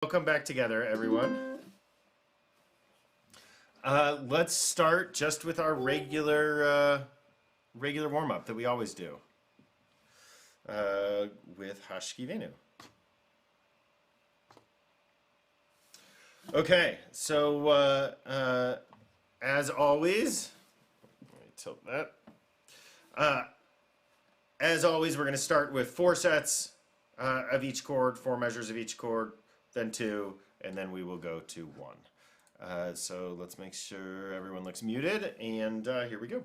Welcome back together, everyone. Let's start just with our regular warm-up that we always do with Hashki Venu. Okay, so as always, let me tilt that. As always, we're going to start with 4 sets of each chord, 4 measures of each chord, then 2, and then we will go to 1. So let's make sure everyone looks muted, and here we go.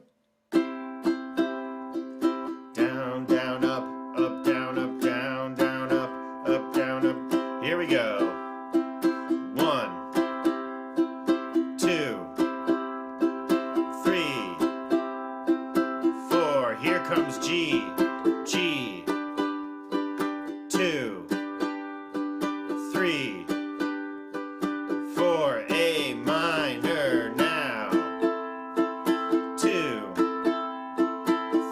Down, down, up, down, down, up, down, up. Here we go. 1, 2, 3, 4. Here comes G, G, 2, 3, 4, A minor now. 2,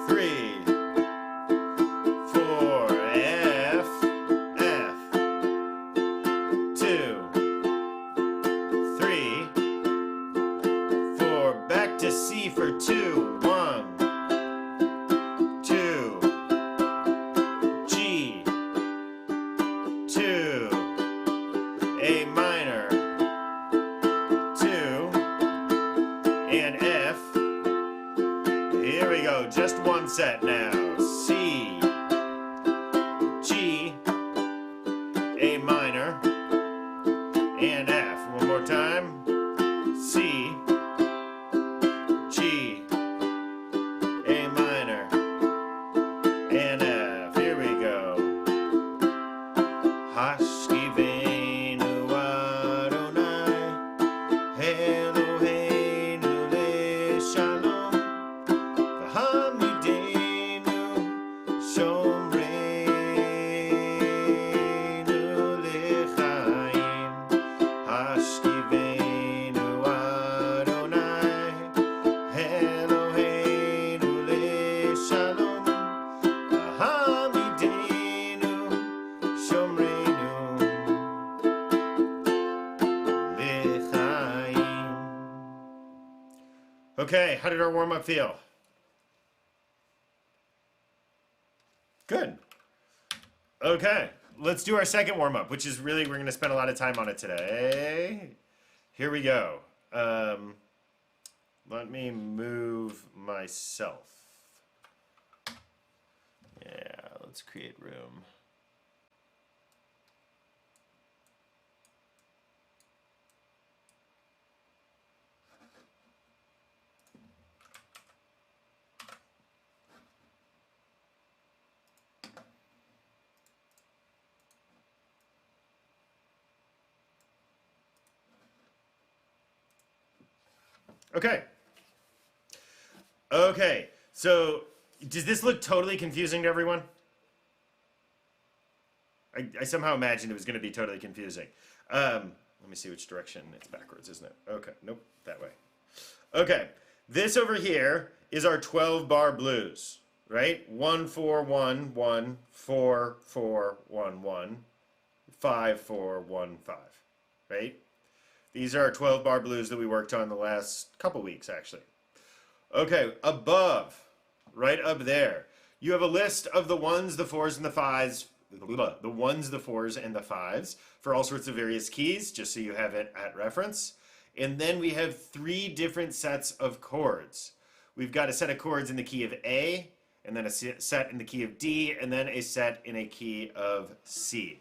3, 4, F, F. 2, 3, 4. Back to C for 2. 1, 2, G, 2, A minor, 2, and F. Here we go, just 1 set now. C, G, A minor, and F. One more time. C, G, A minor, and F. Here we go. Hashki Venu Adonai, Eloheinu leShalom, v'hamidenu shomreinu lechaim. Hashki Venu Adonai, Eloheinu leShalom, v'hamidenu shomreinu lechaim. Okay, how did our warm-up feel? Good. Okay, let's do our second warm-up, which is really, we're going to spend a lot of time on it today. Here we go. Let me move myself. Yeah, let's create room. Okay. Okay, so does this look totally confusing to everyone? I somehow imagined it was going to be totally confusing. Let me see which direction. It's backwards, isn't it? Okay, nope, that way. Okay, this over here is our 12-bar blues, right? 1, 4, 1, 1, 4, 4, 1, 1, 5, 4, 1, 5, right? These are our 12-bar blues that we worked on the last couple weeks, actually. Okay, above, right up there, you have a list of the 1s, the 4s, and the 5s, the 1s, the 4s, and the 5s for all sorts of various keys, just so you have it at reference. And then we have 3 different sets of chords. We've got a set of chords in the key of A, and then a set in the key of D, and then a set in a key of C.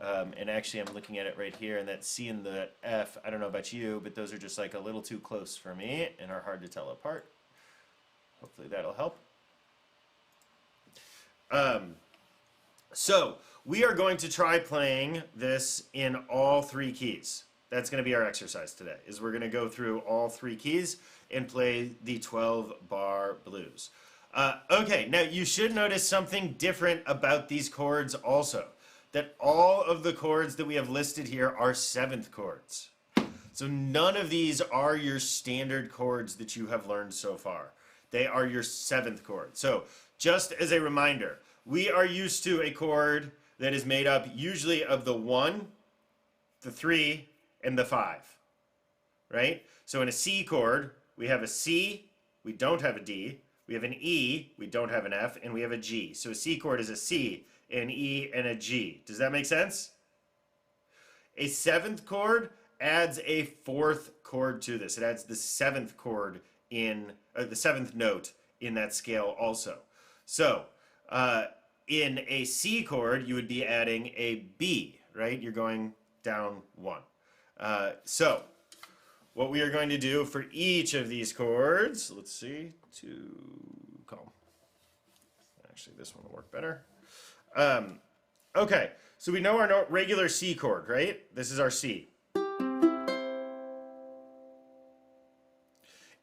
And actually, I'm looking at it right here, and that C and the F, I don't know about you, but those are just like a little too close for me and are hard to tell apart. Hopefully that'll help. So we are going to try playing this in all 3 keys. That's going to be our exercise today, is we're going to go through all 3 keys and play the 12-bar blues. Okay, now you should notice something different about these chords also. That all of the chords that we have listed here are 7th chords. So none of these are your standard chords that you have learned so far. They are your 7th chord. So just as a reminder, we are used to a chord that is made up usually of the 1, the 3 and the 5, right? So in a C chord, we have a C, we don't have a D, we have an E, we don't have an F, and we have a G. So a C chord is a C, an E, and a G. Does that make sense? A 7th chord adds a 4th chord to this. It adds the 7th chord in, the 7th note in that scale also. So in a C chord, you would be adding a B, right? You're going down 1. So what we are going to do for each of these chords, let's see, actually this one will work better. Okay, so we know our regular C chord, right? This is our C.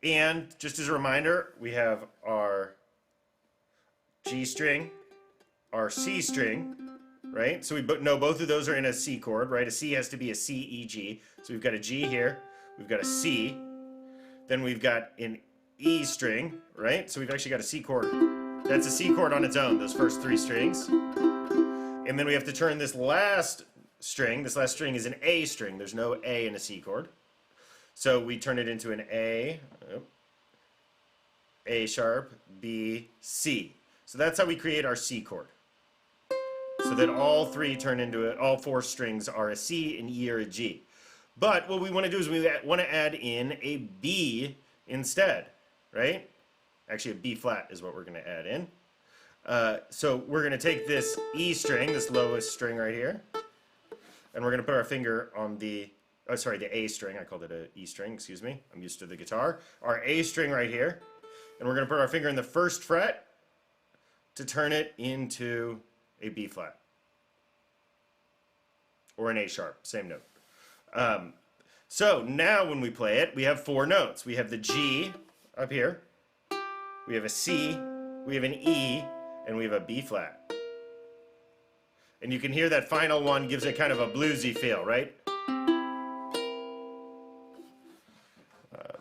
And just as a reminder, we have our G string, our C string, right? So we know both of those are in a C chord, right? A C has to be a C, E, G. So we've got a G here, we've got a C, then we've got an E string, right? So we've actually got a C chord. That's a C chord on its own, those first 3 strings. And then we have to turn this last string is an A string. There's no A in a C chord. So we turn it into an A sharp, B, C. So that's how we create our C chord. So that all 4 strings are a C, an E, or a G. But what we want to do is we want to add in a B instead, right? Actually, a B flat is what we're going to add in. So we're going to take this E string, this lowest string right here, and we're going to put our finger on the A string. I called it an E string, excuse me. I'm used to the guitar. Our A string right here, and we're going to put our finger in the 1st fret to turn it into a B flat. Or an A sharp, same note. So now when we play it, we have 4 notes. We have the G up here, we have a C, we have an E, and we have a B flat. And you can hear that final one gives it kind of a bluesy feel, right?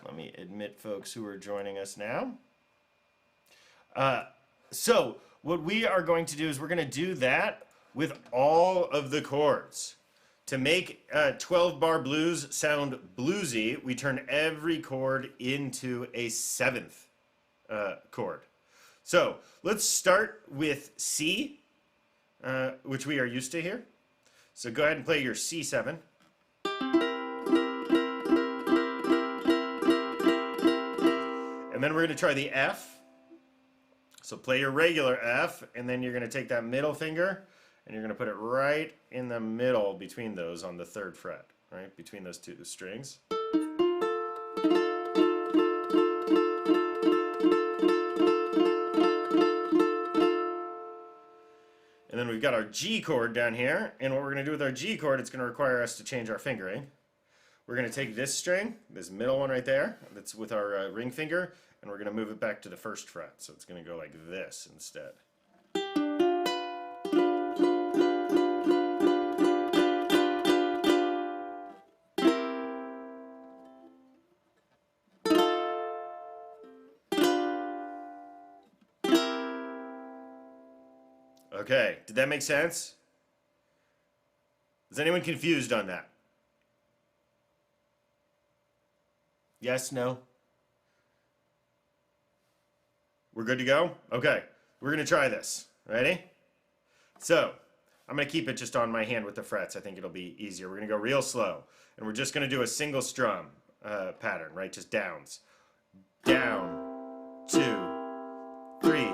Let me admit folks who are joining us now. So what we are going to do is we're going to do that with all of the chords. To make 12-bar blues sound bluesy, we turn every chord into a 7th chord. So let's start with C, which we are used to here. So go ahead and play your C7. And then we're going to try the F. So play your regular F, and then you're going to take that middle finger, and you're going to put it right in the middle between those on the 3rd fret, right? Between those 2 strings. And then we've got our G chord down here, and what we're going to do with our G chord, it's going to require us to change our fingering. We're going to take this string, this middle one right there, that's with our ring finger, and we're going to move it back to the 1st fret. So it's going to go like this instead. Okay, did that make sense? Is anyone confused on that? Yes, no? We're good to go? Okay, we're going to try this. Ready? So, I'm going to keep it just on my hand with the frets. I think it'll be easier. We're going to go real slow. And we're just going to do a single strum pattern, right? Just downs. Down, 2, 3,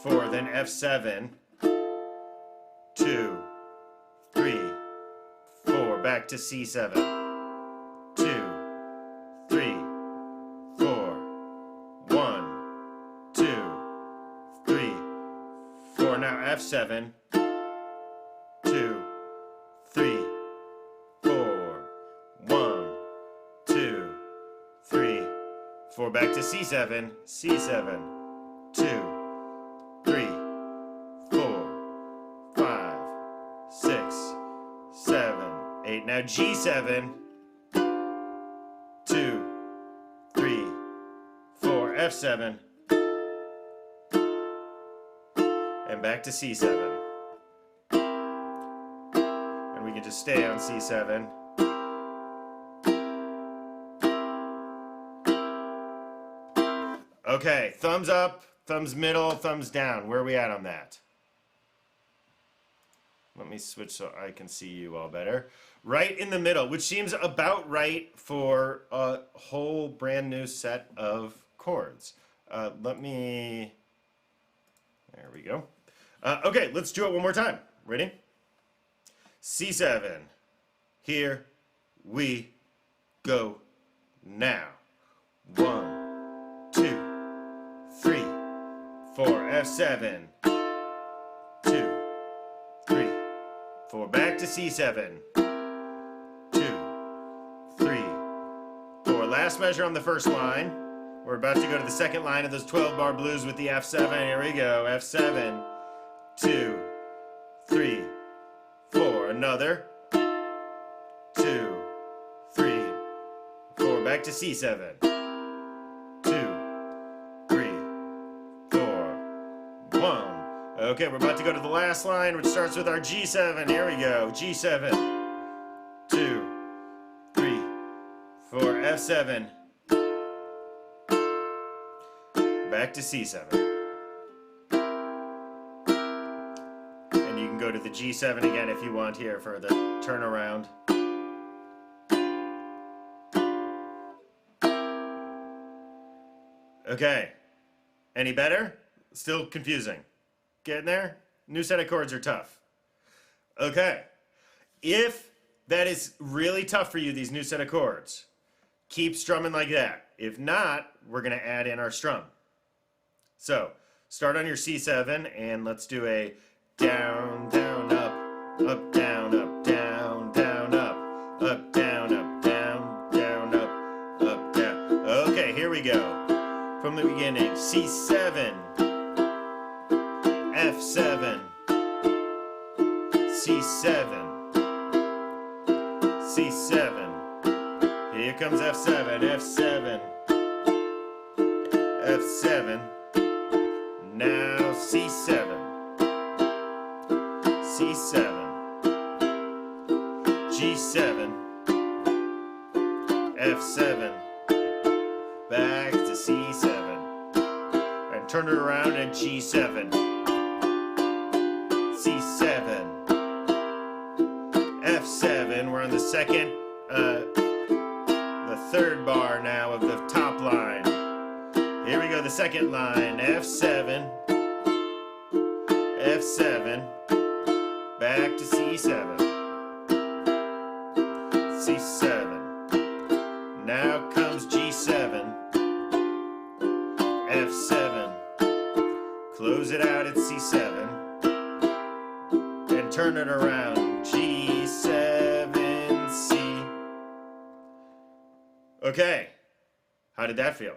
4, then F7. 2, 3, 4, back to C7. 2, 3, 4, 1, 2, 3, 4. Now F7. 2, 3, 4, 1, 2, 3, 4. Back to C7. C7. 2, 3, 6, 7, 8. Now G7. 2, 3, 4. F7. And back to C7. And we can just stay on C7. Okay, thumbs up, thumbs middle, thumbs down. Where are we at on that? Let me switch so I can see you all better. Right in the middle, which seems about right for a whole brand new set of chords. There we go. Okay, let's do it one more time. Ready? C7. Here we go now. 1, 2, 3, 4. F7. 2, 3, 4. Back to C7. 2, 3, 4. Last measure on the first line. We're about to go to the second line of those 12-bar blues with the F7. Here we go. F7. 2, 3, 4. Another. 2, 3, 4. Back to C7. 2, 3, 4. 1. Okay, we're about to go to the last line, which starts with our G7. Here we go. G7. 2, 3, 4. F7. Back to C7. And you can go to the G7 again if you want here for the turnaround. Okay. Any better? Still confusing. Getting there? New set of chords are tough. Okay. If that is really tough for you, these new set of chords, keep strumming like that. If not, we're going to add in our strum. So, start on your C7 and let's do a down, down, up, down, down, down, up, down, down, down, up, down. Okay, here we go. From the beginning, C7, F7, C7, C7. Here comes F7, F7, F7. Now C7, C7, G7, F7, back to C7, and turn it around at G7, C7, F7. We're on the second, the third bar now of the top line. Here we go, the second line, F7, F7, back to C7, C7. Now comes G7, F7, close it out at C7, and turn it around, G7, C. Okay, how did that feel?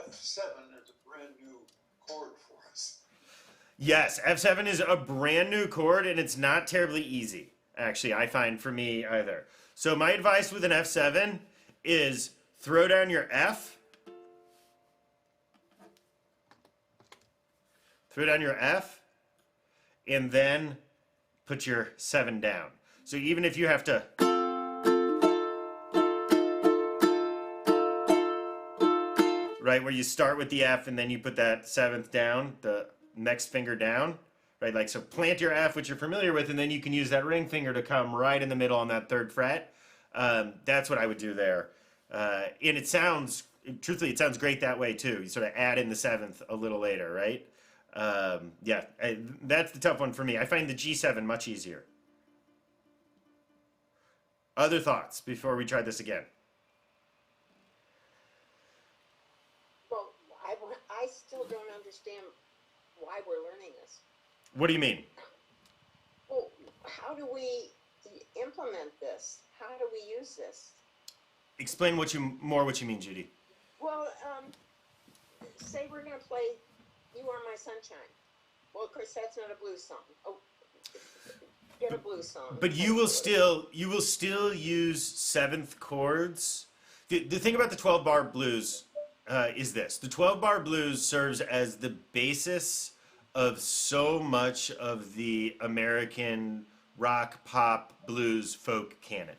F7 is a brand new chord for us. Yes, F7 is a brand new chord and it's not terribly easy, actually, I find for me either. So my advice with an F7 is throw down your F. Throw down your F and then put your 7 down. So even if you have to right, where you start with the F and then you put that 7th down, the next finger down, right? Like, so plant your F, which you're familiar with, and then you can use that ring finger to come right in the middle on that 3rd fret. That's what I would do there. And it sounds, truthfully, it sounds great that way too. You sort of add in the 7th a little later, right? Yeah, that's the tough one for me. I find the G7 much easier. Other thoughts before we try this again? I still don't understand why we're learning this. What do you mean? Well, how do we implement this? How do we use this? Explain what you mean, Judy. Well, say we're going to play You Are My Sunshine. Well, of course, that's not a blues song. Oh, get a blues song. But you will still use 7th chords. The thing about the 12-bar blues is this. The 12-bar blues serves as the basis of so much of the American rock, pop, blues, folk canon.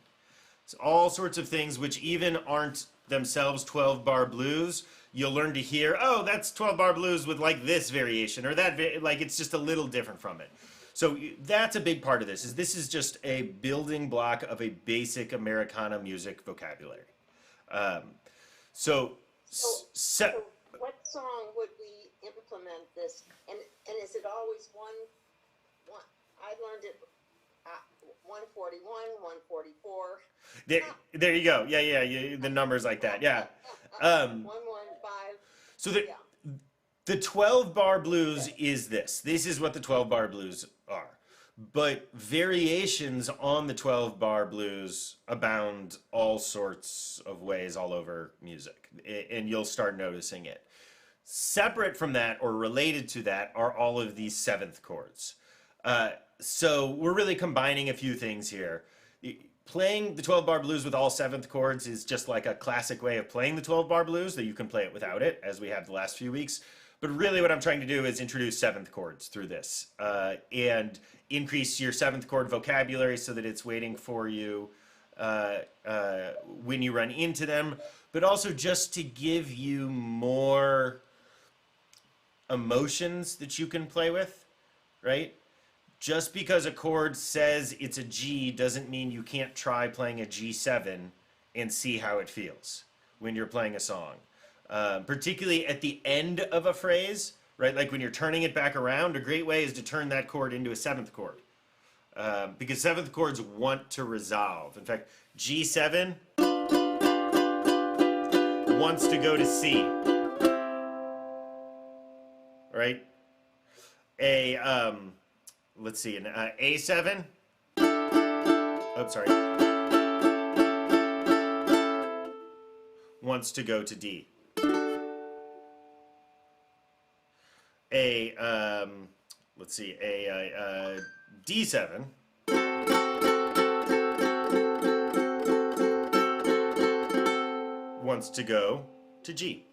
It's all sorts of things which even aren't themselves 12-bar blues. You'll learn to hear, oh, that's 12-bar blues with like this variation or that, like it's just a little different from it. So that's a big part of this. This is just a building block of a basic Americana music vocabulary. So what song would we implement this? And is it always one? I learned it 141, 144. There you go. Yeah, the numbers like that. Yeah. 115. So the 12-bar blues is this. This is what the 12-bar blues are. But variations on the 12-bar blues abound all sorts of ways all over music. And you'll start noticing it. Separate from that or related to that are all of these seventh chords. So we're really combining a few things here. Playing the 12-bar blues with all seventh chords is just like a classic way of playing the 12-bar blues, that you can play it without it, as we have the last few weeks. But really what I'm trying to do is introduce seventh chords through this and increase your seventh chord vocabulary so that it's waiting for you when you run into them, but also just to give you more emotions that you can play with, right? Just because a chord says it's a G doesn't mean you can't try playing a G7 and see how it feels when you're playing a song. Particularly at the end of a phrase, right? Like when you're turning it back around, a great way is to turn that chord into a seventh chord. Because seventh chords want to resolve. In fact, G7 wants to go to C. Right? Let's see, an A7. Oh, sorry. Wants to go to D. Let's see, a D7 wants to go to G.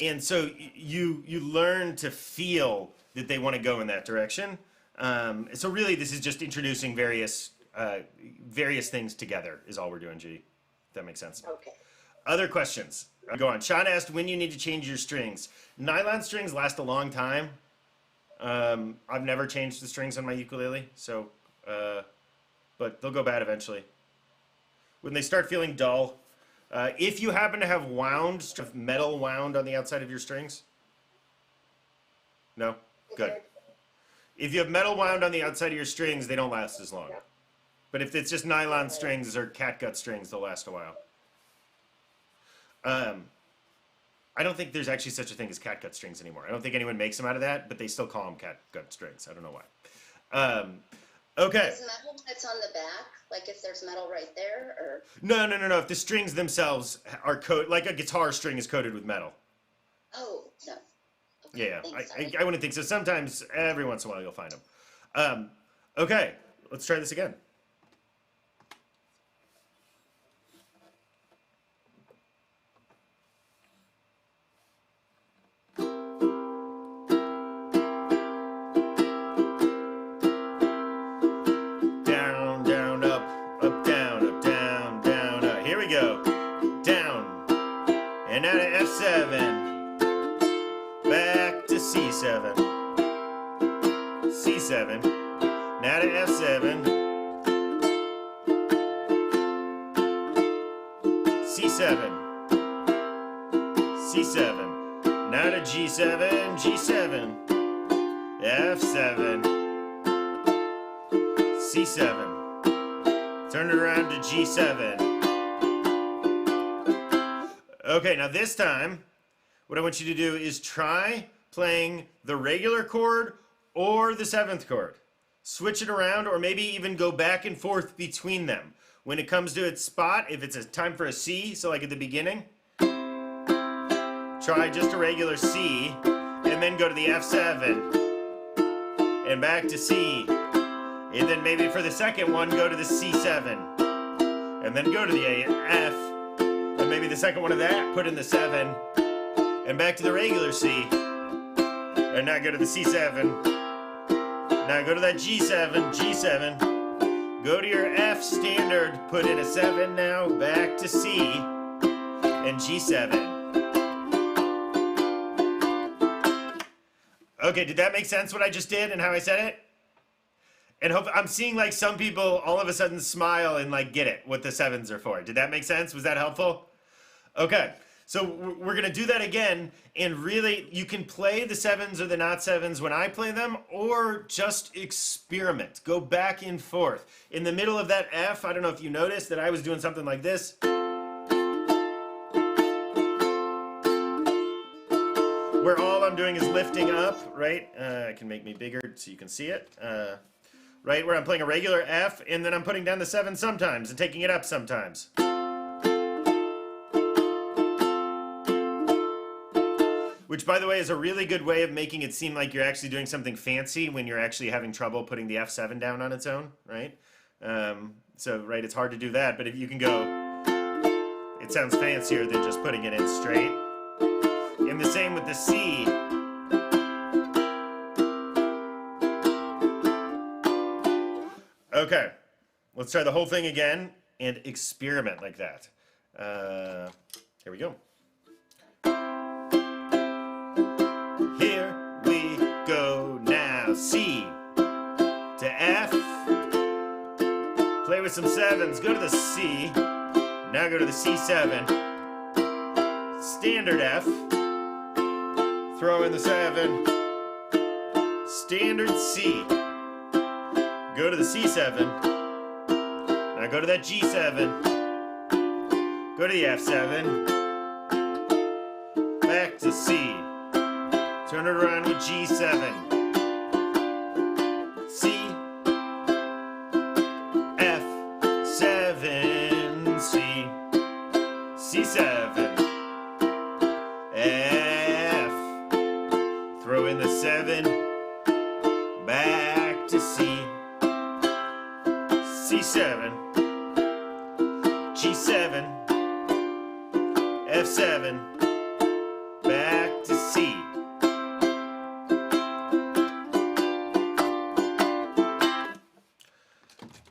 And so you learn to feel that they want to go in that direction. So really this is just introducing various things together is all we're doing, G. If that makes sense. Okay. Other questions? Go on. Sean asked when you need to change your strings. Nylon strings last a long time. I've never changed the strings on my ukulele, so but they'll go bad eventually. When they start feeling dull. If you happen to have metal wound on the outside of your strings? No? Good. If you have metal wound on the outside of your strings, they don't last as long. But if it's just nylon strings or catgut strings, they'll last a while. I don't think there's actually such a thing as catgut strings anymore. I don't think anyone makes them out of that, but they still call them catgut strings. I don't know why. Okay. Is metal when it's on the back? Like if there's metal right there, or? No. If the strings themselves are coated, like a guitar string is coated with metal. Oh, no. Okay, Yeah, thanks, I wouldn't think so. Sometimes, every once in a while, you'll find them. Okay, let's try this again. Down, down, up, down, up, down, down, up. Here we go. Down, and out of F7. Back to C7, C7, now to F7, C7, C7, now to G7, G7, F7, C7, turn it around to G7. Okay, now this time, what I want you to do is try playing the regular chord or the seventh chord. Switch it around or maybe even go back and forth between them. When it comes to its spot, if it's a time for a C, so like at the beginning, try just a regular C and then go to the F7 and back to C. And then maybe for the second one, go to the C7 and then go to the F and maybe the second one of that, put in the 7. and back to the regular C. And now go to the C7. Now go to that G7, G7. Go to your F standard, put in a 7 now, back to C, and G7. Okay, did that make sense what I just did and how I said it? And I'm seeing like some people all of a sudden smile and like get it, what the 7s are for. Did that make sense? Was that helpful? Okay, so we're gonna do that again, and really, you can play the 7s or the not 7s when I play them, or just experiment. Go back and forth. In the middle of that F, I don't know if you noticed that I was doing something like this. Where all I'm doing is lifting up, right? I can make me bigger so you can see it. Right, where I'm playing a regular F, and then I'm putting down the 7 sometimes and taking it up sometimes. Which, by the way, is a really good way of making it seem like you're actually doing something fancy when you're actually having trouble putting the F7 down on its own, right? Right, it's hard to do that, but if you can go, it sounds fancier than just putting it in straight. And the same with the C. Okay, let's try the whole thing again and experiment like that. Here we go. Here we go now. C to F. Play with some 7s. Go to the C. Now go to the C7. Standard F. Throw in the 7. Standard C. Go to the C7. Now go to that G7. Go to the F7. Back to C. Turn it around with G7. C. F7. C. C7. F. Throw in the 7. Back to C. C7, G7, F7, back to C.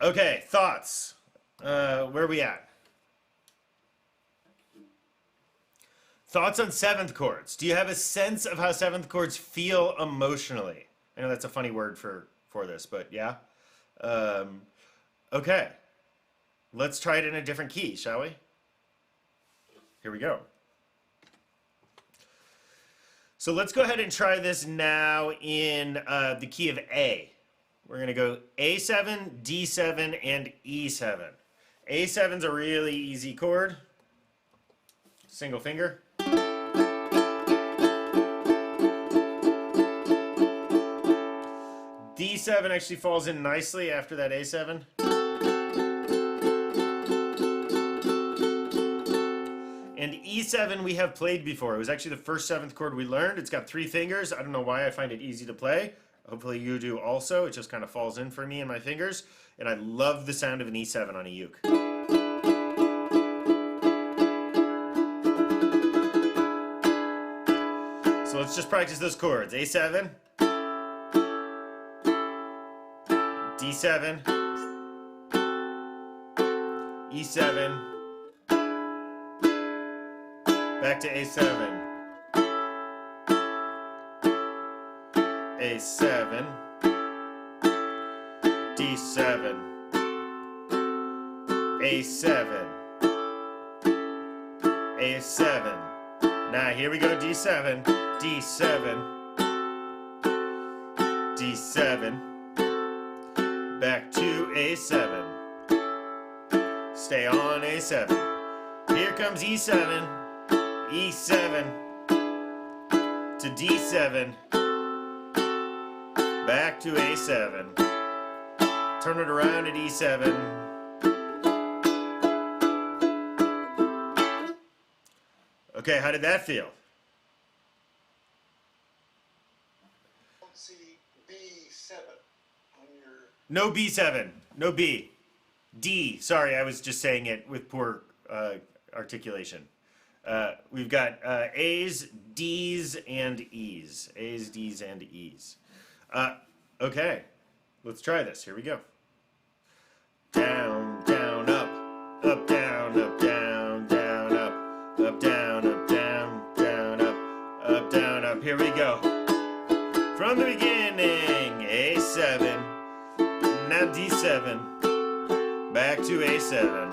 Okay, thoughts. Where are we at? Thoughts on 7th chords. Do you have a sense of how 7th chords feel emotionally? I know that's a funny word for this, but yeah. Okay, let's try it in a different key, shall we? Here we go. So let's go ahead and try this now in the key of A. We're going to go A7, D7, and E7. A7's a really easy chord. Single finger. D7 actually falls in nicely after that A7. And E7 we have played before. It was actually the first 7th chord we learned. It's got 3 fingers. I don't know why I find it easy to play. Hopefully you do also. It just kind of falls in for me and my fingers. And I love the sound of an E7 on a uke. So let's just practice those chords. A7, D7, E7, back to A7, A7, D7, A7, A7. Now here we go, D7, D7, D7, back to A7, stay on A7, here comes E7, E7, to D7, back to A7, turn it around at E7, okay, how did that feel? Don't see B7 on your. No B7, no B. D, sorry, I was just saying it with poor articulation. We've got A's, D's, and E's. A's, D's, and E's. Okay, let's try this. Here we go. Down, down, up, down, down, down, up, down, down, up, down, up. Here we go. From the beginning, A7, now D7, back to A7.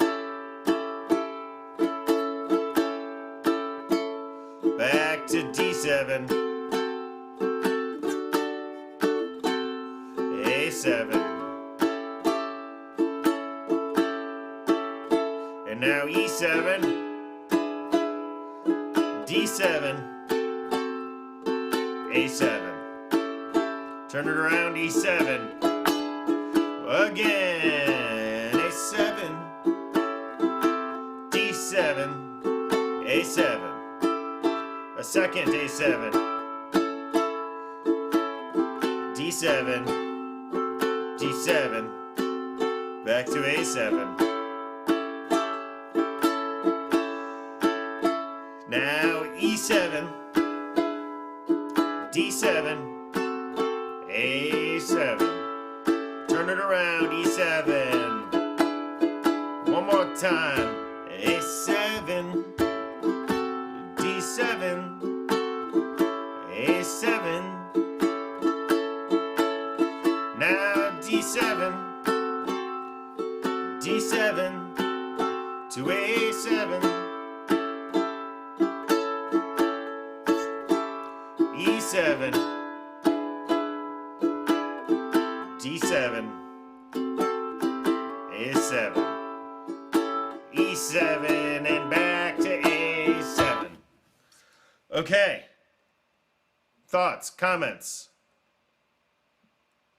Back to D7, A7, and now E7, D7, A7. Turn it around, E7, again, A7, D7, A7. A second A7, D7, D7, back to A7. Now E7, D7, A7. Turn it around, E7. One more time, A7. D7, A7, now D7, D7 to A7, E7, D7, A7, E7, and back to A7. Okay. Thoughts, comments?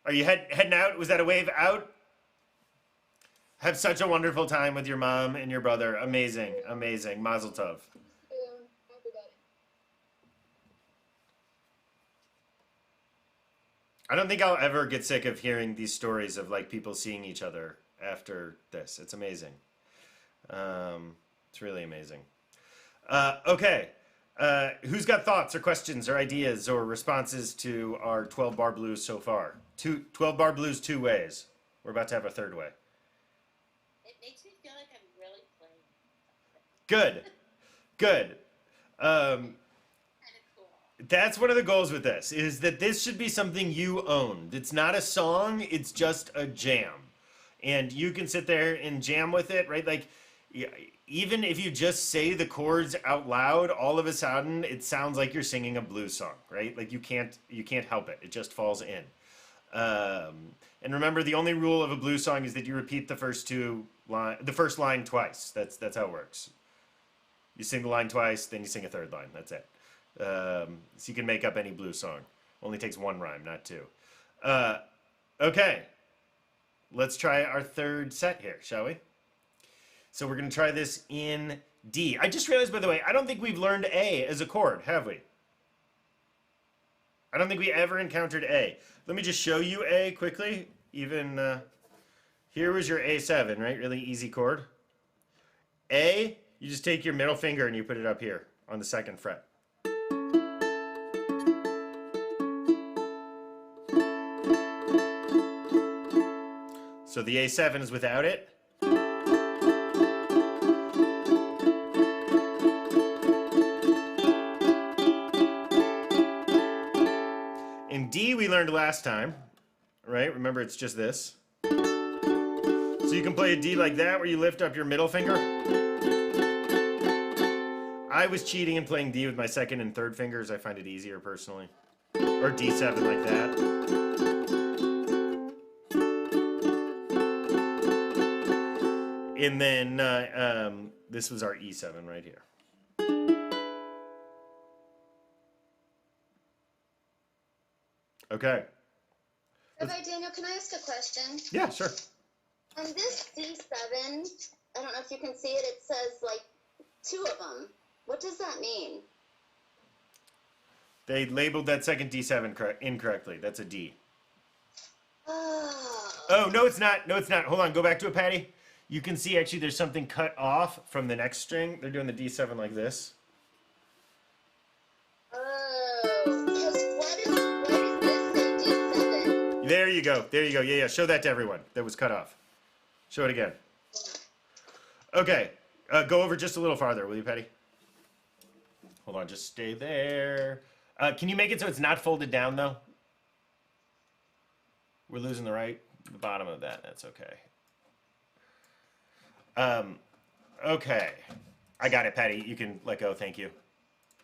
Are you heading out? Was that a wave out? Have such a wonderful time with your mom and your brother. Amazing, amazing. Mazel tov. I don't think I'll ever get sick of hearing these stories of like people seeing each other after this. It's amazing. It's really amazing. Okay. Who's got thoughts or questions or ideas or responses to our 12 bar blues so far? 12 bar blues 2 ways. We're about to have a third way. It makes me feel like I'm really playing something. Good. Good. Kind of cool. That's one of the goals with this, is that this should be something you own. It's not a song, it's just a jam. And you can sit there and jam with it, right? Like, even if you just say the chords out loud, all of a sudden it sounds like you're singing a blues song, right? Like you can't help it. It just falls in. And remember, the only rule of a blues song is that you repeat the first line twice. That's how it works. You sing the line twice, then you sing a third line. That's it. So you can make up any blues song. Only takes one rhyme, not two. Okay. Let's try our third set here, shall we? So we're going to try this in D. I just realized, by the way, I don't think we've learned A as a chord, have we? I don't think we ever encountered A. Let me just show you A quickly. Even here was your A7, right? Really easy chord. A, you just take your middle finger and you put it up here on the 2nd fret. So the A7 is without it. In D, we learned last time, right? Remember, it's just this. So you can play a D like that, where you lift up your middle finger. I was cheating and playing D with my 2nd and 3rd fingers. I find it easier personally. Or D7 like that. And then this was our E7 right here. Okay. Rabbi Daniel, can I ask a question? Yeah, sure. On this D7, I don't know if you can see it, it says like 2 of them. What does that mean? They labeled that 2nd D7 incorrectly. That's a D. Oh, no, it's not. No, it's not. Hold on. Go back to it, Patty. You can see actually there's something cut off from the next string. They're doing the D7 like this. There you go. There you go. Yeah, yeah. Show that to everyone. That was cut off. Show it again. Okay. Go over just a little farther, will you, Patty? Hold on. Just stay there. Can you make it so it's not folded down, though? We're losing the bottom of that. That's okay. Okay. I got it, Patty. You can let go. Thank you.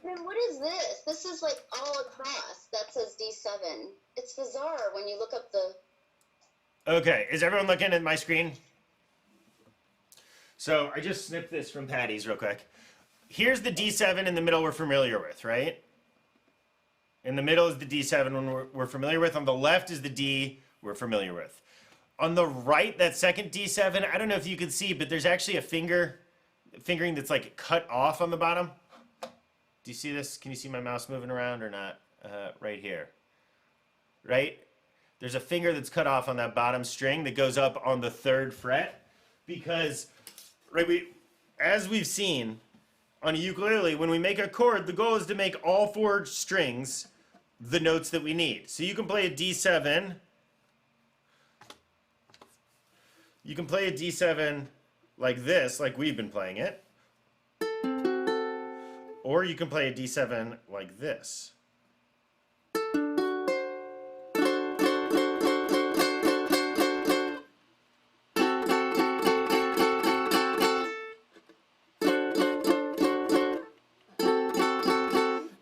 And what is this? This is like all across that says D7. It's bizarre when you look up the... Okay. Is everyone looking at my screen? So I just snipped this from Patty's real quick. Here's the D7 in the middle we're familiar with, right? In the middle is the D7 one we're familiar with. On the left is the D we're familiar with. On the right, that second D7, I don't know if you can see, but there's actually a fingering that's like cut off on the bottom. Do you see this? Can you see my mouse moving around or not? Right here. Right? There's a finger that's cut off on that bottom string that goes up on the 3rd fret because, right, as we've seen on a ukulele, when we make a chord, the goal is to make all 4 strings the notes that we need. So you can play a D7. You can play a D7 like this, like we've been playing it. Or you can play a D7 like this.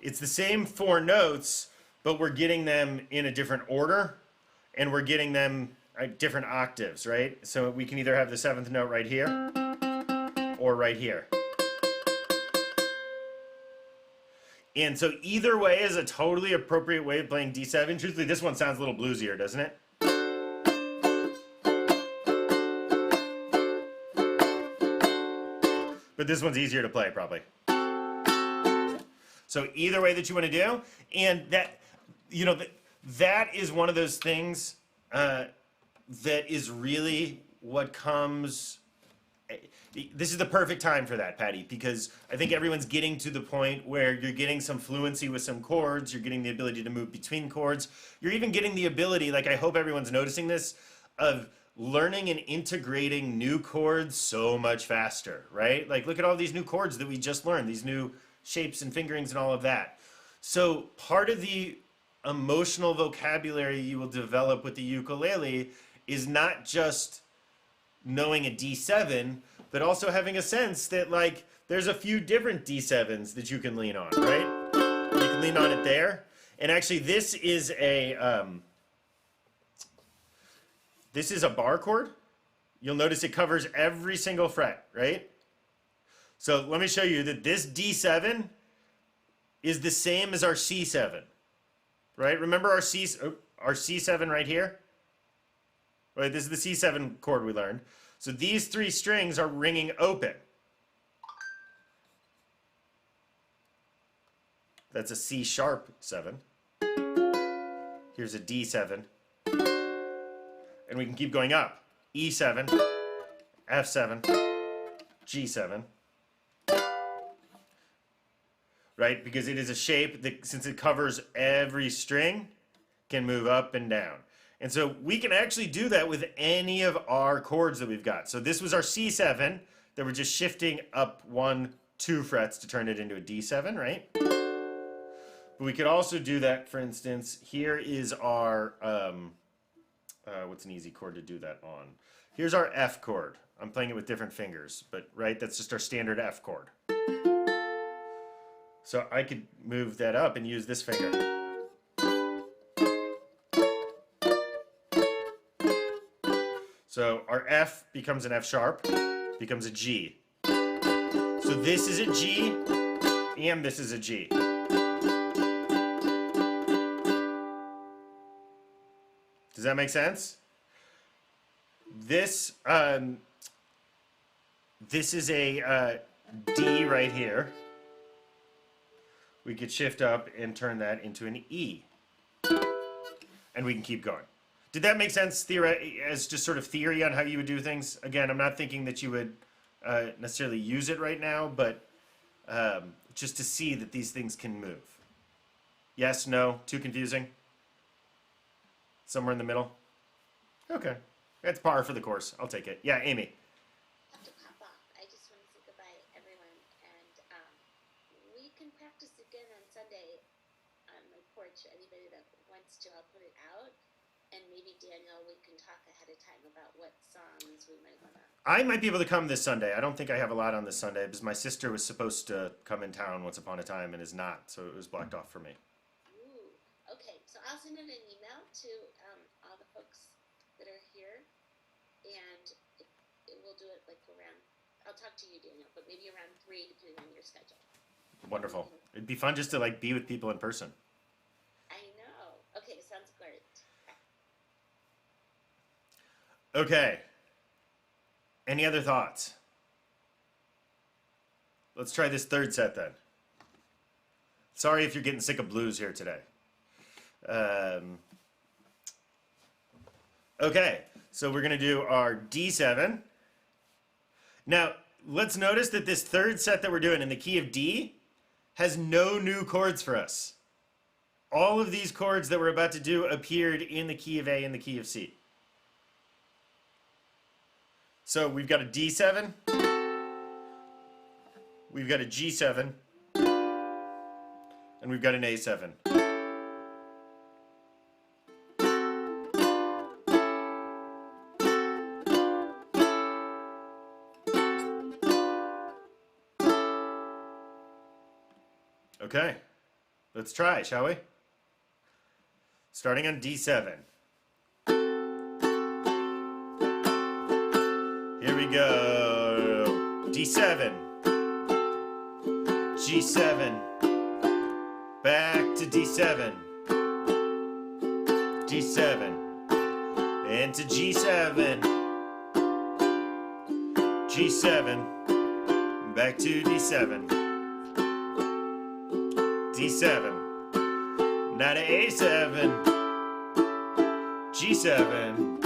It's the same 4 notes, but we're getting them in a different order, and we're getting them at different octaves, right? So we can either have the 7th note right here, or right here. And so either way is a totally appropriate way of playing D7. Truthfully, this one sounds a little bluesier, doesn't it? But this one's easier to play, probably. So either way that you want to do, and that, you know, that is one of those things that is really what comes. This is the perfect time for that, Patty, because I think everyone's getting to the point where you're getting some fluency with some chords, you're getting the ability to move between chords, you're even getting the ability, like I hope everyone's noticing this, of learning and integrating new chords so much faster, right? Like look at all these new chords that we just learned, these new shapes and fingerings and all of that. So part of the emotional vocabulary you will develop with the ukulele is not just knowing a D7, but also having a sense that like there's a few different D7s that you can lean on, right? You can lean on it there. And actually this is a bar chord. You'll notice it covers every single fret, right? So let me show you that this D7 is the same as our C7, right? Remember our C7 right here? Right, this is the C7 chord we learned. So these 3 strings are ringing open. That's a C sharp 7. Here's a D7. And we can keep going up. E7, F7, G7. Right, because it is a shape that, since it covers every string, can move up and down. And so we can actually do that with any of our chords that we've got. So this was our C7 that we're just shifting up 1, 2 frets to turn it into a D7, right? But we could also do that, for instance, here is our, what's an easy chord to do that on? Here's our F chord. I'm playing it with different fingers, but right, that's just our standard F chord. So I could move that up and use this finger. So our F becomes an F sharp, becomes a G. So this is a G, and this is a G. Does that make sense? This is a D right here. We could shift up and turn that into an E. And we can keep going. Did that make sense as just sort of theory on how you would do things? Again, I'm not thinking that you would necessarily use it right now, but just to see that these things can move. Yes, no, too confusing? Somewhere in the middle? Okay. That's par for the course. I'll take it. Yeah, Amy. I have to pop off. I just want to say goodbye, everyone, and we can practice again on Sunday on my porch. Anybody that wants to, I'll put it out, and maybe Daniel, we can talk ahead of time about what songs we might want to. I might be able to come this Sunday. I don't think I have a lot on this Sunday because my sister was supposed to come in town once upon a time and is not, so it was blocked off for me. Ooh, okay. So I'll send out an email to all the folks that are here, and we'll do it like around. I'll talk to you, Daniel, but maybe around 3, depending on your schedule. Wonderful. It'd be fun just to like be with people in person. I know. Okay, sounds great. Okay. Any other thoughts? Let's try this third set then. Sorry if you're getting sick of blues here today. Okay, so we're going to do our D7. Now, let's notice that this third set that we're doing in the key of D has no new chords for us. All of these chords that we're about to do appeared in the key of A and the key of C. So we've got a D7, we've got a G7, and we've got an A7. Okay, let's try, shall we? Starting on D7. Here we go. D7. G7. Back to D7. D7. Into G7. G7. Back to D7. D7. Now to A7. G7.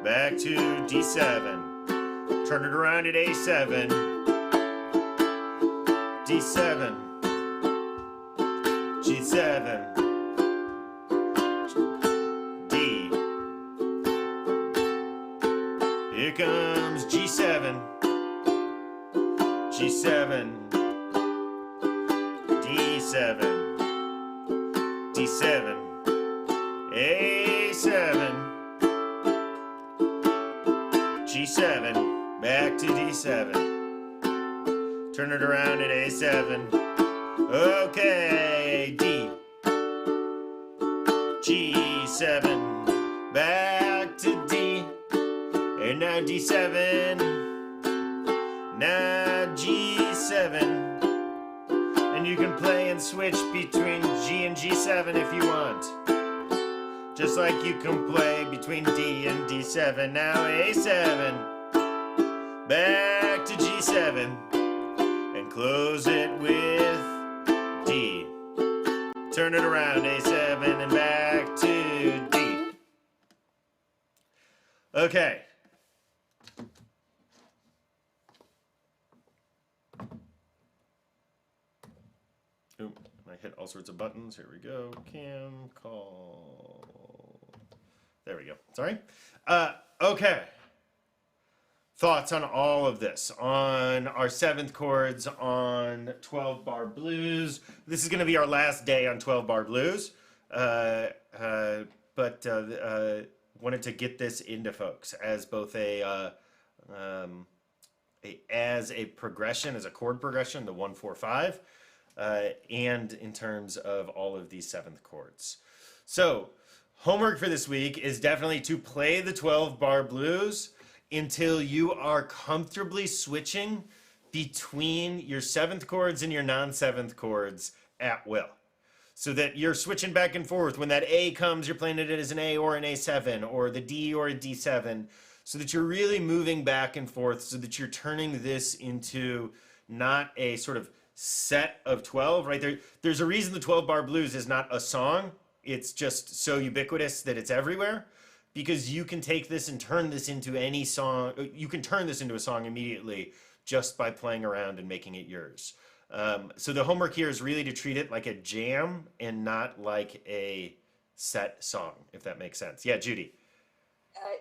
Back to D7. Turn it around at A7. D7. G7. D. Here comes G7. G7. D7. D7. A7. G7, back to D7. Turn it around at A7. Okay, D. G7, back to D. And now D7. Now G7. And you can play and switch between G and G7 if you want. Just like you can play between D and D7. Now A7. Back to G7. And close it with D. Turn it around, A7 and back to D. Okay. Oop, I hit all sorts of buttons. Here we go. Cam, call. There we go. Sorry. Okay. Thoughts on all of this, on our 7th chords, on 12-bar blues. This is going to be our last day on 12-bar blues, but wanted to get this into folks as both as a progression, as a chord progression, the 1, 4, 5, and in terms of all of these 7th chords. So homework for this week is definitely to play the 12-bar blues until you are comfortably switching between your 7th chords and your non-7th chords at will. So that you're switching back and forth. When that A comes, you're playing it as an A or an A7, or the D or a D7, so that you're really moving back and forth, so that you're turning this into not a sort of set of 12, right? There's a reason the 12-bar blues is not a song. It's just so ubiquitous that it's everywhere. Because you can take this and turn this into any song. You can turn this into a song immediately just by playing around and making it yours. So the homework here is really to treat it like a jam and not like a set song, if that makes sense. Yeah, Judy.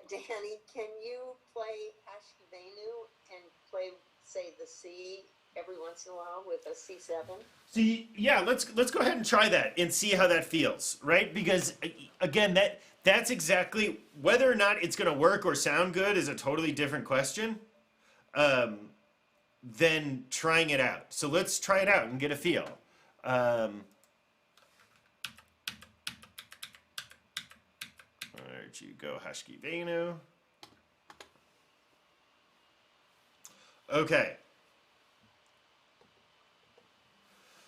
Danny, can you play Ashkavenu and play, say, the C every once in a while with a C7? See, yeah, let's go ahead and try that and see how that feels, right? Because again, that's exactly whether or not it's going to work or sound good is a totally different question than trying it out. So let's try it out and get a feel. Where'd you go, Hashki Venu? Okay.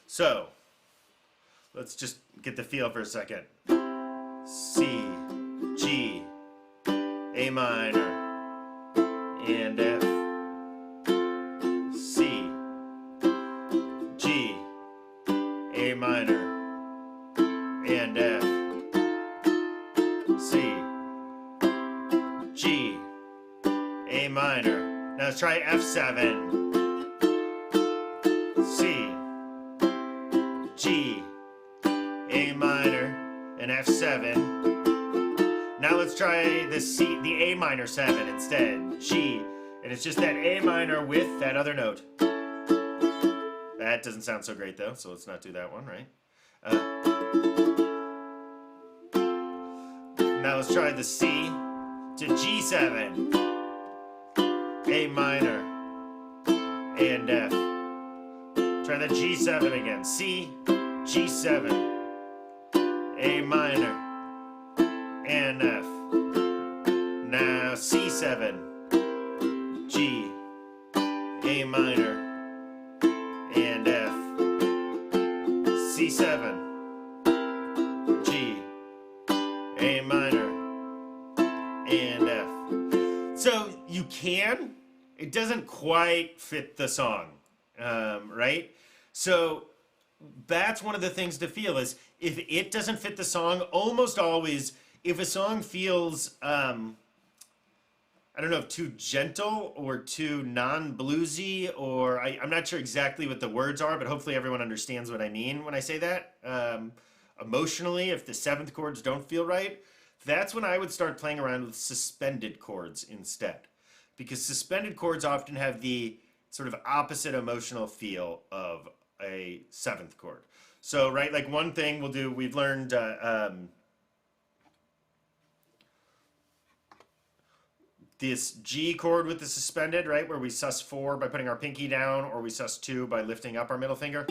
So, let's just get the feel for a second. C, G, A minor, and F. C, G, A minor, and F. C, G, A minor. Now let's try F7. C, G, A minor, and F7. Now let's try the A minor 7 instead. G, and it's just that A minor with that other note. That doesn't sound so great though, so let's not do that one, right? Now let's try the C to G7, A minor, and F. Try the G7 again. C, G7, A minor, and F. Now C7, G, A minor, and F. C7, G, A minor, and F. So you can. It doesn't quite fit the song, right? So that's one of the things to feel is if it doesn't fit the song, almost always, if a song feels, I don't know if too gentle or too non-bluesy, or I'm not sure exactly what the words are, but hopefully everyone understands what I mean when I say that. Emotionally, if the seventh chords don't feel right, that's when I would start playing around with suspended chords instead. Because suspended chords often have the sort of opposite emotional feel of a seventh chord. So, right, like one thing we'll do, we've learned this G chord with the suspended, right, where we sus4 by putting our pinky down, or we sus2 by lifting up our middle finger.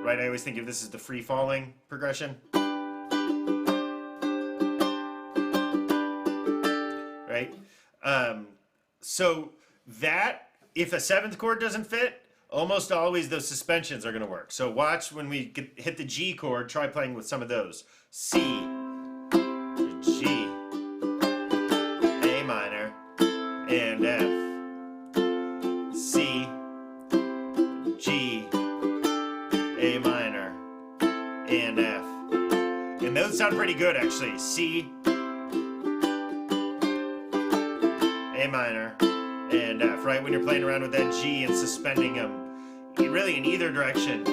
Right, I always think of this as the free falling progression. Right? So that, if a seventh chord doesn't fit, almost always those suspensions are going to work. So watch when we hit the G chord, try playing with some of those. C, G, A minor, and F. C, G, A minor, and F. And those sound pretty good actually. C, A minor, and F, right? When you're playing around with that G and suspending them, really in either direction.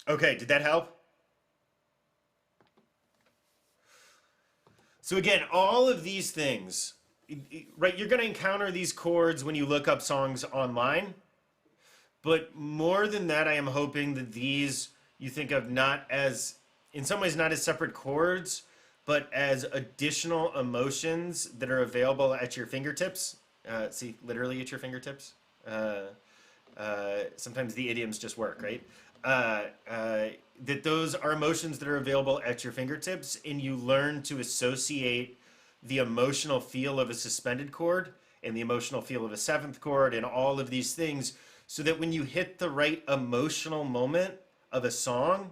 Okay, did that help? So again, all of these things, right, you're going to encounter these chords when you look up songs online. But more than that, I am hoping that these you think of not as, in some ways, not as separate chords, but as additional emotions that are available at your fingertips. See, literally at your fingertips. Sometimes the idioms just work, right? That those are emotions that are available at your fingertips, and you learn to associate the emotional feel of a suspended chord and the emotional feel of a seventh chord and all of these things, so that when you hit the right emotional moment of a song,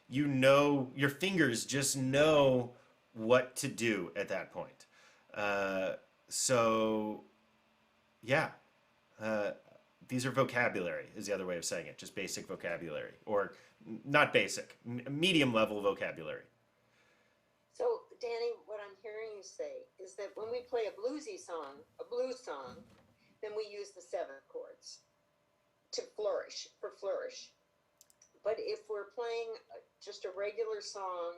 you know, your fingers just know what to do at that point. So, yeah. These are vocabulary, is the other way of saying it. Just basic vocabulary. Or not basic, medium level vocabulary. So, Danny, what I'm hearing you say is that when we play a bluesy song, a blues song, then we use the 7th chords to flourish, for flourish. But if we're playing just a regular song,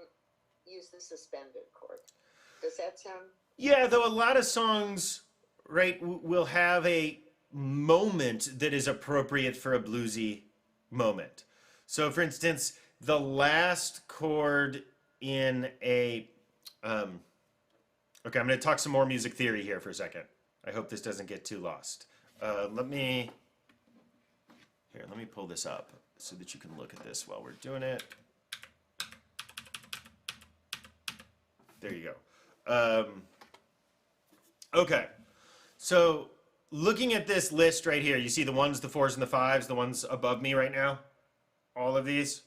use the suspended chord. Does that sound? Yeah, though a lot of songs, right, will have a moment that is appropriate for a bluesy moment. So, for instance, the last chord in a... okay, I'm going to talk some more music theory here for a second. I hope this doesn't get too lost. Let me pull this up so that you can look at this while we're doing it. There you go. Okay, so looking at this list right here, you see the 1s, the 4s, and the 5s, the ones above me right now? All of these?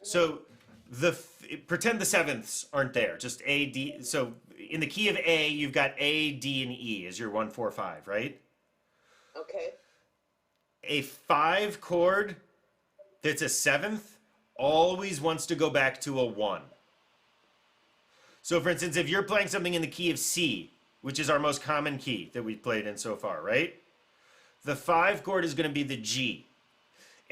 So pretend the 7ths aren't there, just A, D. So in the key of A, you've got A, D, and E as your 1, 4, 5, right? Okay. A 5 chord that's a 7th always wants to go back to a 1. So for instance, if you're playing something in the key of C, which is our most common key that we've played in so far, right? The 5 chord is going to be the G.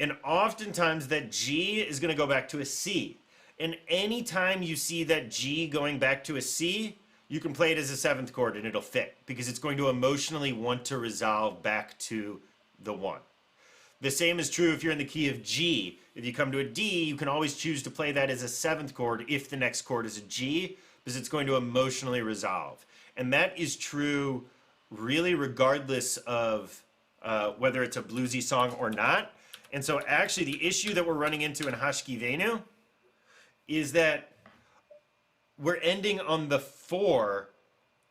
And oftentimes that G is going to go back to a C. And anytime you see that G going back to a C, you can play it as a 7th chord and it'll fit because it's going to emotionally want to resolve back to the 1. The same is true if you're in the key of G. If you come to a D, you can always choose to play that as a 7th chord if the next chord is a G, because it's going to emotionally resolve. And that is true really regardless of whether it's a bluesy song or not. And so actually the issue that we're running into in Hashki Venu is that we're ending on the 4.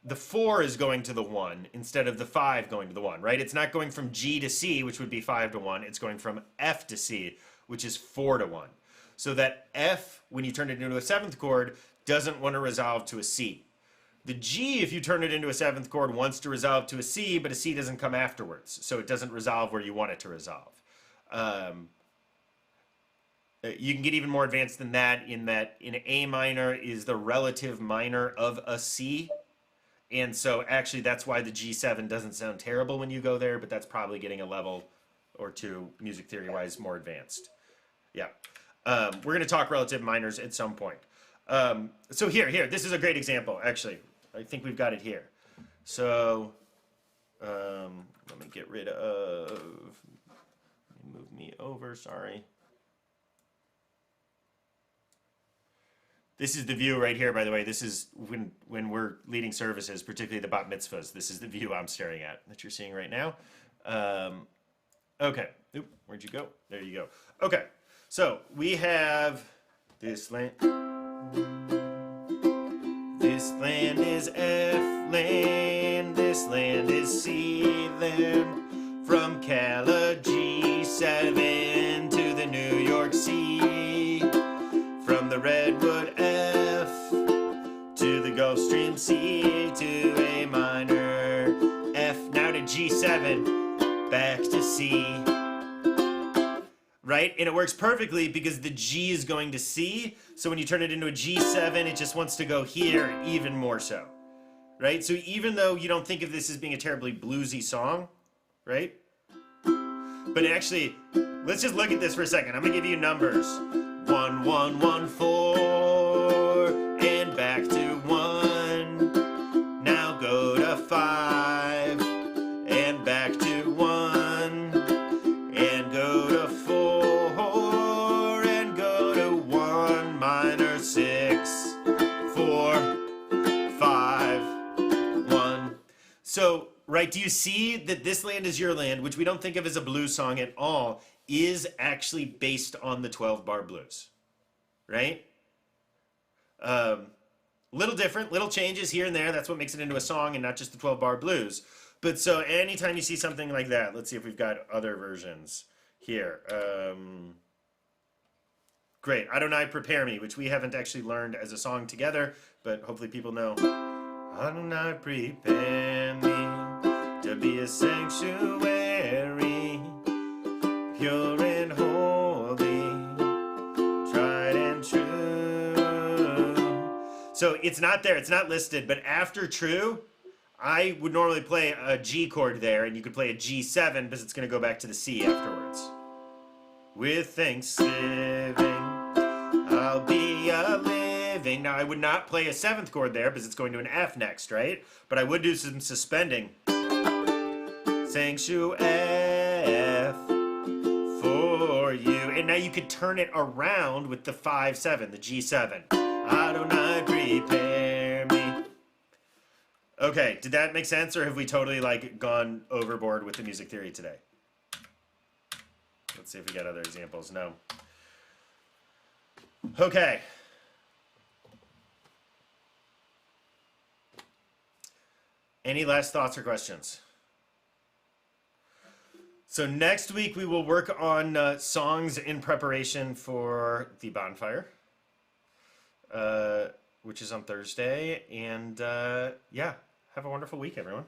The 4 is going to the 1 instead of the 5 going to the 1, right? It's not going from G to C, which would be 5 to 1. It's going from F to C, which is 4 to 1. So that F, when you turn it into a 7th chord, doesn't want to resolve to a C. The G, if you turn it into a 7th chord, wants to resolve to a C, but a C doesn't come afterwards. So it doesn't resolve where you want it to resolve. You can get even more advanced than that in A minor is the relative minor of a C. And so actually that's why the G7 doesn't sound terrible when you go there, but that's probably getting a level or two music theory-wise more advanced. Yeah. We're going to talk relative minors at some point. So here, this is a great example, actually. I think we've got it here. So let me get rid of, move me over, sorry. This is the view right here, by the way. This is when we're leading services, particularly the bat mitzvahs. This is the view I'm staring at that you're seeing right now. Okay. Oop, where'd you go? There you go. Okay. So we have this land. This land is F land. This land is C land. From Cala G7 to the New York C. From the Redwood F to the Gulf Stream C to A minor F. Now to G7, back to C. Right? And it works perfectly because the G is going to C. So when you turn it into a G7, it just wants to go here even more so. Right? So even though you don't think of this as being a terribly bluesy song, right? But actually, let's just look at this for a second. I'm going to give you numbers. 1, 1, 1, 4, and back to 1. Now go to 5, and back to 1, and go to 4, and go to 1 minor 6, 4, 5, 1. So, right, do you see that this land is your land, which we don't think of as a blues song at all, is actually based on the 12-bar blues, right? Little different, little changes here and there. That's what makes it into a song and not just the 12-bar blues. But so anytime you see something like that, let's see if we've got other versions here. Great, Adonai Prepare Me, which we haven't actually learned as a song together, but hopefully people know. Adonai prepare me to be a sanctuary, pure and holy, tried and true. So it's not there. It's not listed. But after true, I would normally play a G chord there, and you could play a G7 because it's going to go back to the C afterwards. With Thanksgiving, I'll be a living. Now, I would not play a 7th chord there because it's going to an F next, right? But I would do some suspending. Sanctuary F for you. And now you could turn it around with the 5-7, the G7. Adonai, prepare me. Okay, did that make sense, or have we totally like gone overboard with the music theory today? Let's see if we got other examples. No. Okay. Any last thoughts or questions? So next week we will work on songs in preparation for the bonfire, which is on Thursday. And yeah, have a wonderful week, everyone.